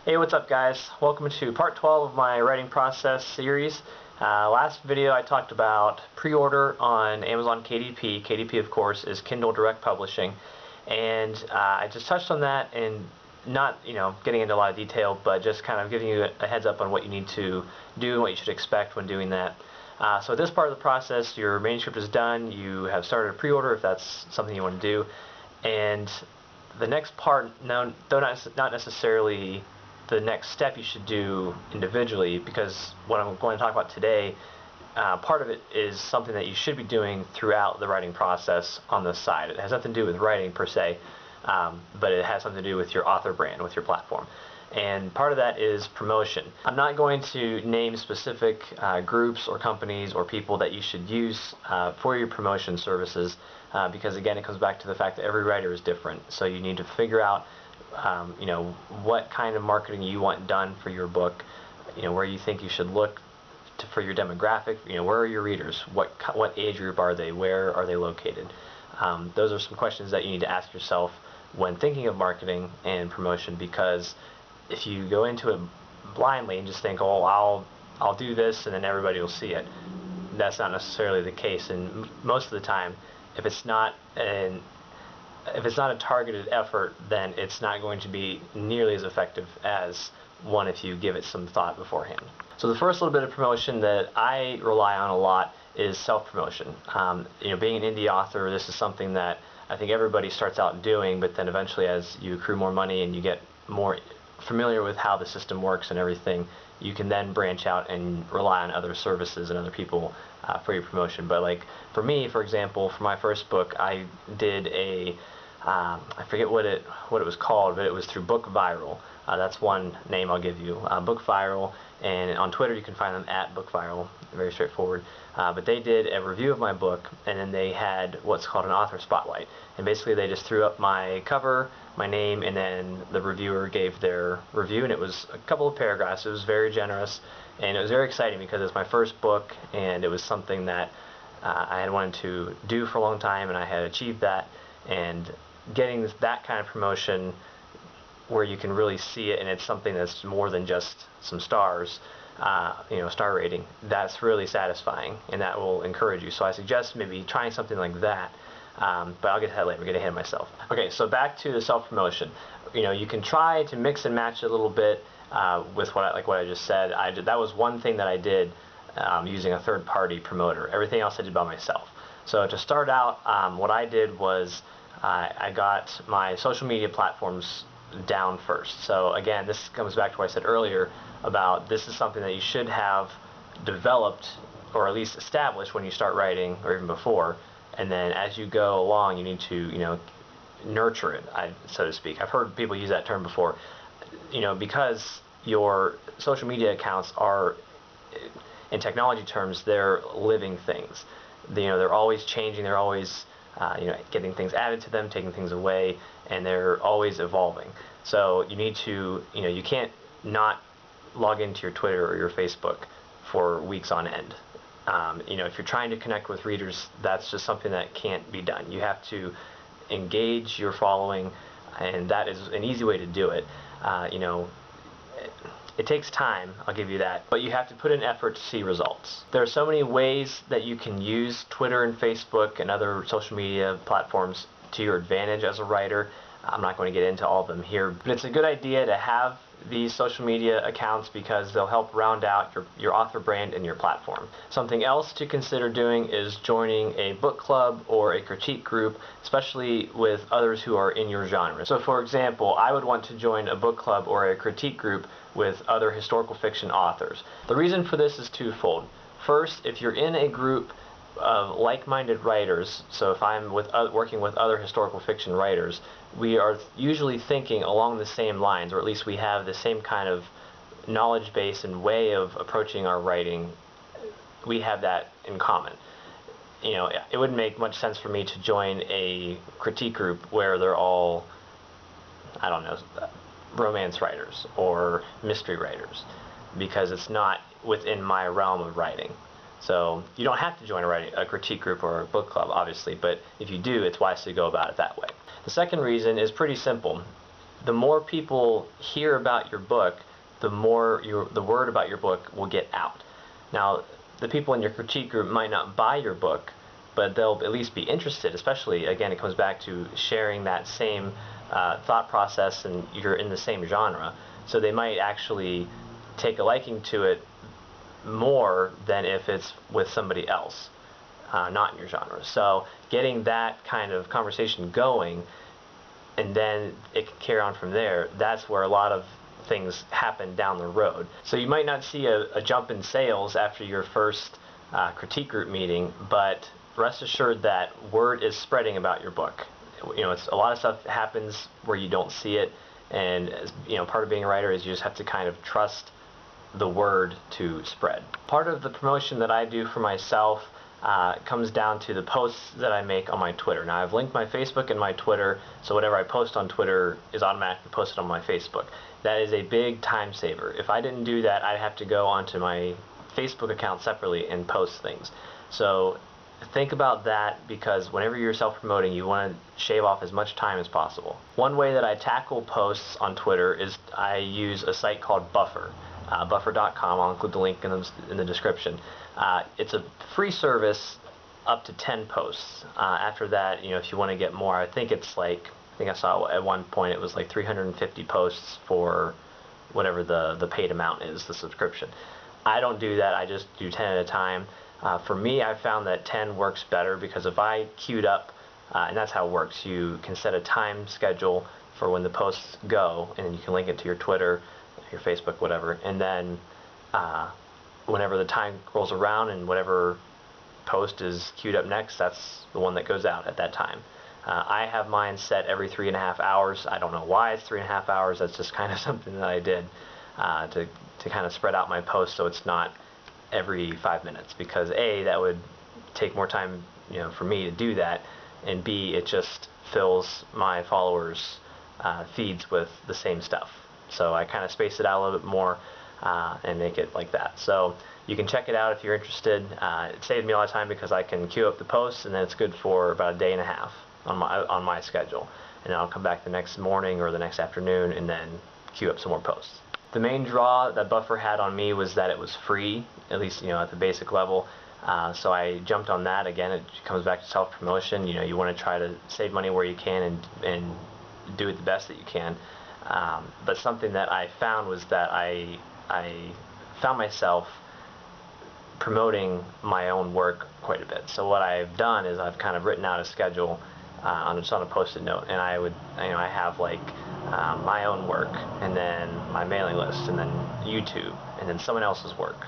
Hey, what's up guys? Welcome to part 12 of my writing process series. Last video I talked about pre-order on Amazon KDP. KDP of course is Kindle Direct Publishing, and I just touched on that and not getting into a lot of detail, but just kind of giving you a heads up on what you need to do and what you should expect when doing that. So at this part of the process, your manuscript is done, you have started a pre-order if that's something you want to do, and the next part, though not necessarily the next step you should do individually, because what I'm going to talk about today, part of it is something that you should be doing throughout the writing process on the side. It has nothing to do with writing per se, but it has something to do with your author brand, with your platform. And part of that is promotion. I'm not going to name specific groups or companies or people that you should use for your promotion services, because again it comes back to the fact that every writer is different. So you need to figure out what kind of marketing you want done for your book, where you think you should look for your demographic, where are your readers, what age group are they, where are they located. Those are some questions that you need to ask yourself when thinking of marketing and promotion, because if you go into it blindly and just think, oh, I'll do this and then everybody will see it, that's not necessarily the case. And most of the time, if it's not a targeted effort, then it's not going to be nearly as effective as one if you give it some thought beforehand. So the first little bit of promotion that I rely on a lot is self-promotion. Being an indie author, this is something that I think everybody starts out doing, but then eventually as you accrue more money and you get more familiar with how the system works and everything, you can then branch out and rely on other services and other people for your promotion. But like for me, for example, for my first book, I did I forget what it was called, but it was through Book Viral. That's one name I'll give you, Book Viral, and on Twitter you can find them at Book Viral. Very straightforward. But they did a review of my book, and then they had what's called an author spotlight. And basically they just threw up my cover, my name, and then the reviewer gave their review, and it was a couple of paragraphs. It was very generous, and it was very exciting because it's my first book, and it was something that I had wanted to do for a long time, and I had achieved that. And getting that kind of promotion where you can really see it and it's something that's more than just some stars, star rating, that's really satisfying and that will encourage you. So I suggest maybe trying something like that, but I'll get to that later. I'm getting ahead of myself. Okay, so back to the self-promotion. You can try to mix and match a little bit with what I just said. That was one thing that I did using a third-party promoter. Everything else I did by myself. So to start out, what I did was I got my social media platforms down first. So again, this comes back to what I said earlier about this is something that you should have developed or at least established when you start writing, or even before, and then as you go along you need to nurture it, so to speak. I've heard people use that term before, because your social media accounts are, in technology terms, they're living things. They're always changing, they're always getting things added to them, taking things away, and they're always evolving. So you need to, you can't not log into your Twitter or your Facebook for weeks on end. If you're trying to connect with readers, that's just something that can't be done. You have to engage your following, and that is an easy way to do it. It takes time, I'll give you that, but you have to put in effort to see results. There are so many ways that you can use Twitter and Facebook and other social media platforms to your advantage as a writer. I'm not going to get into all of them here, but it's a good idea to have these social media accounts because they'll help round out your author brand and your platform. Something else to consider doing is joining a book club or a critique group, especially with others who are in your genre. So for example, I would want to join a book club or a critique group with other historical fiction authors. The reason for this is twofold. First, if you're in a group of like-minded writers, so if I'm working with other historical fiction writers, we are usually thinking along the same lines, or at least we have the same kind of knowledge base and way of approaching our writing. We have that in common. It wouldn't make much sense for me to join a critique group where they're all, I don't know, romance writers or mystery writers, because it's not within my realm of writing. So you don't have to join a critique group or a book club, obviously, but if you do, it's wise to go about it that way. The second reason is pretty simple. the more people hear about your book, the more the word about your book will get out. Now, the people in your critique group might not buy your book, but they'll at least be interested, especially, again, it comes back to sharing that same thought process, and you're in the same genre. So they might actually take a liking to it more than if it's with somebody else, not in your genre. So getting that kind of conversation going, and then it can carry on from there, that's where a lot of things happen down the road. So you might not see a jump in sales after your first critique group meeting, but rest assured that word is spreading about your book. It's a lot of stuff happens where you don't see it, and part of being a writer is you just have to kind of trust the word to spread. Part of the promotion that I do for myself comes down to the posts that I make on my Twitter. Now, I've linked my Facebook and my Twitter, so whatever I post on Twitter is automatically posted on my Facebook. That is a big time saver. If I didn't do that, I'd have to go onto my Facebook account separately and post things. So think about that, because whenever you're self-promoting, you want to shave off as much time as possible. One way that I tackle posts on Twitter is I use a site called Buffer. Buffer.com. I'll include the link in the description. It's a free service up to 10 posts. After that, if you want to get more, I think I saw at one point it was like 350 posts for whatever the paid amount is, the subscription. I don't do that. I just do 10 at a time. For me, I found that 10 works better, because if I queued up, and that's how it works, you can set a time schedule for when the posts go, and you can link it to your Twitter, your Facebook, whatever, and then whenever the time rolls around and whatever post is queued up next, that's the one that goes out at that time. I have mine set every 3.5 hours. I don't know why it's 3.5 hours. That's just kind of something that I did to kind of spread out my posts so it's not every 5 minutes, because A, that would take more time for me to do that, and B, it just fills my followers' feeds with the same stuff. So I kind of space it out a little bit more and make it like that. So you can check it out if you're interested. It saves me a lot of time, because I can queue up the posts, and then it's good for about a day and a half on my schedule. And then I'll come back the next morning or the next afternoon and then queue up some more posts. The main draw that Buffer had on me was that it was free, at least at the basic level. So I jumped on that. Again, it comes back to self-promotion. You want to try to save money where you can and do it the best that you can. But something that I found was that I found myself promoting my own work quite a bit. So what I've done is I've kind of written out a schedule on a post-it note, and I have like my own work, and then my mailing list, and then YouTube, and then someone else's work,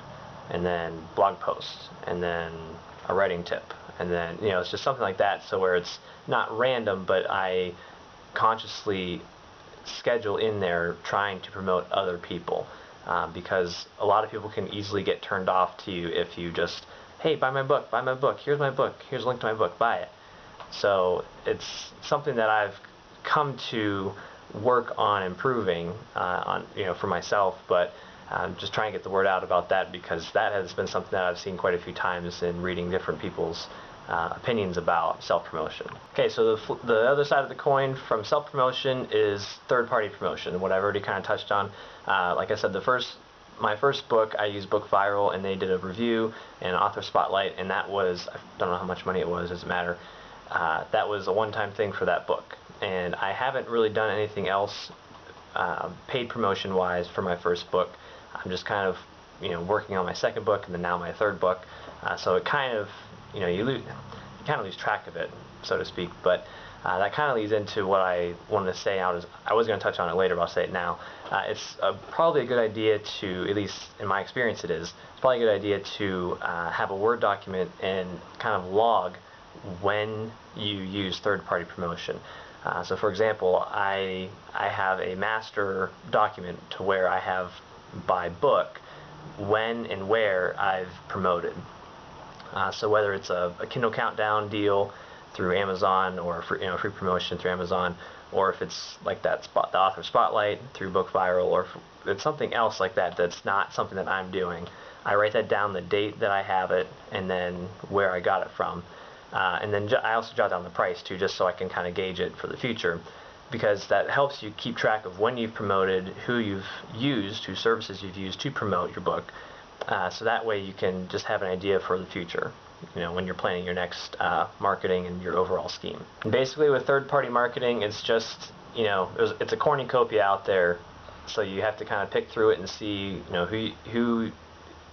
and then blog posts, and then a writing tip, and then it's just something like that. So where it's not random, but I consciously schedule in there trying to promote other people, because a lot of people can easily get turned off to you if you just, hey, buy my book, here's my book, here's a link to my book, buy it. So it's something that I've come to work on improving for myself, but I'm just trying to get the word out about that, because that has been something that I've seen quite a few times in reading different people's opinions about self-promotion. Okay, so the other side of the coin from self-promotion is third-party promotion, what I've already kind of touched on. Like I said, my first book, I used BookViral, and they did a review and an author spotlight, and that was, I don't know how much money it was, doesn't matter. That was a one-time thing for that book, and I haven't really done anything else paid promotion-wise for my first book. I'm just kind of working on my second book, and then now my third book. So it kind of you kind of lose track of it, so to speak. But that kind of leads into what I wanted to say. I was going to touch on it later, but I'll say it now. It's probably a good idea to, at least in my experience it is, it's probably a good idea to have a Word document and kind of log when you use third-party promotion. So for example, I have a master document to where I have by book when and where I've promoted. So whether it's a Kindle Countdown deal through Amazon, or free promotion through Amazon, or if it's like the author spotlight through BookViral, or if it's something else like that that's not something that I'm doing, I write that down, the date that I have it, and then where I got it from. And then I also jot down the price too, just so I can kind of gauge it for the future. because that helps you keep track of when you've promoted, who you've used, whose services you've used to promote your book. So that way you can just have an idea for the future, when you're planning your next marketing and your overall scheme. And basically with third-party marketing, it's just, it's a cornucopia out there, so you have to kind of pick through it and see,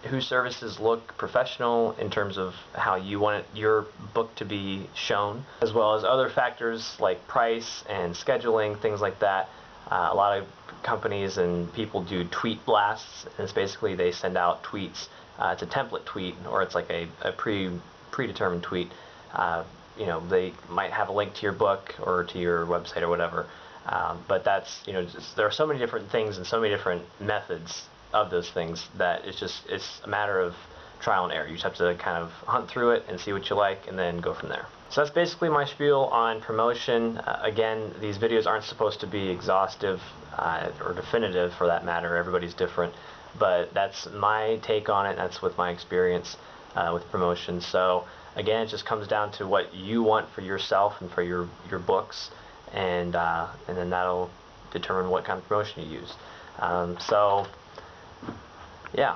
whose services look professional in terms of how you want your book to be shown, as well as other factors like price and scheduling, things like that. A lot of companies and people do tweet blasts, and it's basically they send out tweets. It's a template tweet, or it's like a predetermined tweet. They might have a link to your book or to your website or whatever. But that's, there are so many different things and so many different methods of those things that it's a matter of trial and error. You just have to kind of hunt through it and see what you like and then go from there. So that's basically my spiel on promotion. Again, these videos aren't supposed to be exhaustive or definitive for that matter. Everybody's different, but that's my take on it. That's with my experience with promotion. So again, it just comes down to what you want for yourself and for your books, and then that'll determine what kind of promotion you use. Yeah.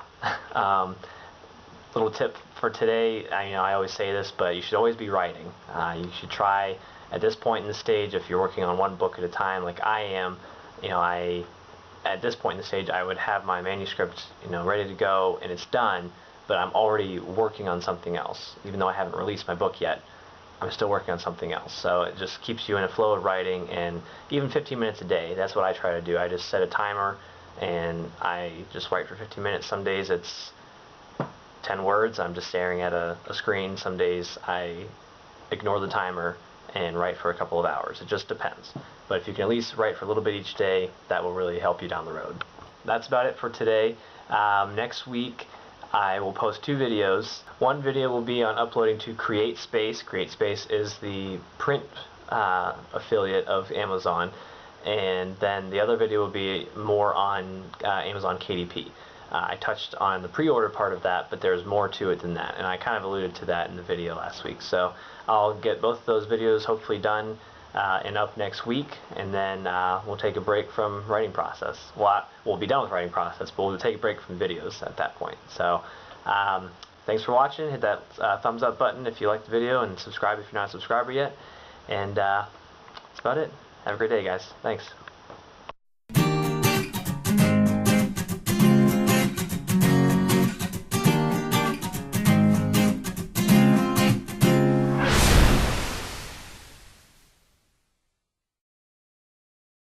Little tip for today, I always say this, but you should always be writing. You should try, at this point in the stage, if you're working on one book at a time like I am, at this point in the stage I would have my manuscript ready to go and it's done, but I'm already working on something else. Even though I haven't released my book yet, I'm still working on something else. So it just keeps you in a flow of writing, and even 15 minutes a day, that's what I try to do. I just set a timer and I just write for 15 minutes. Some days it's 10 words, I'm just staring at a screen. Some days I ignore the timer and write for a couple of hours. It just depends. But if you can at least write for a little bit each day, that will really help you down the road. That's about it for today. Next week I will post 2 videos. One video will be on uploading to CreateSpace. CreateSpace is the print affiliate of Amazon. And then the other video will be more on Amazon KDP. I touched on the pre-order part of that, but there's more to it than that, and I kind of alluded to that in the video last week. So I'll get both of those videos hopefully done and up next week, and then we'll take a break from writing process. Well, we'll be done with writing process, but we'll take a break from videos at that point. So thanks for watching. Hit that thumbs up button if you liked the video, and subscribe if you're not a subscriber yet. And that's about it. Have a great day, guys. Thanks.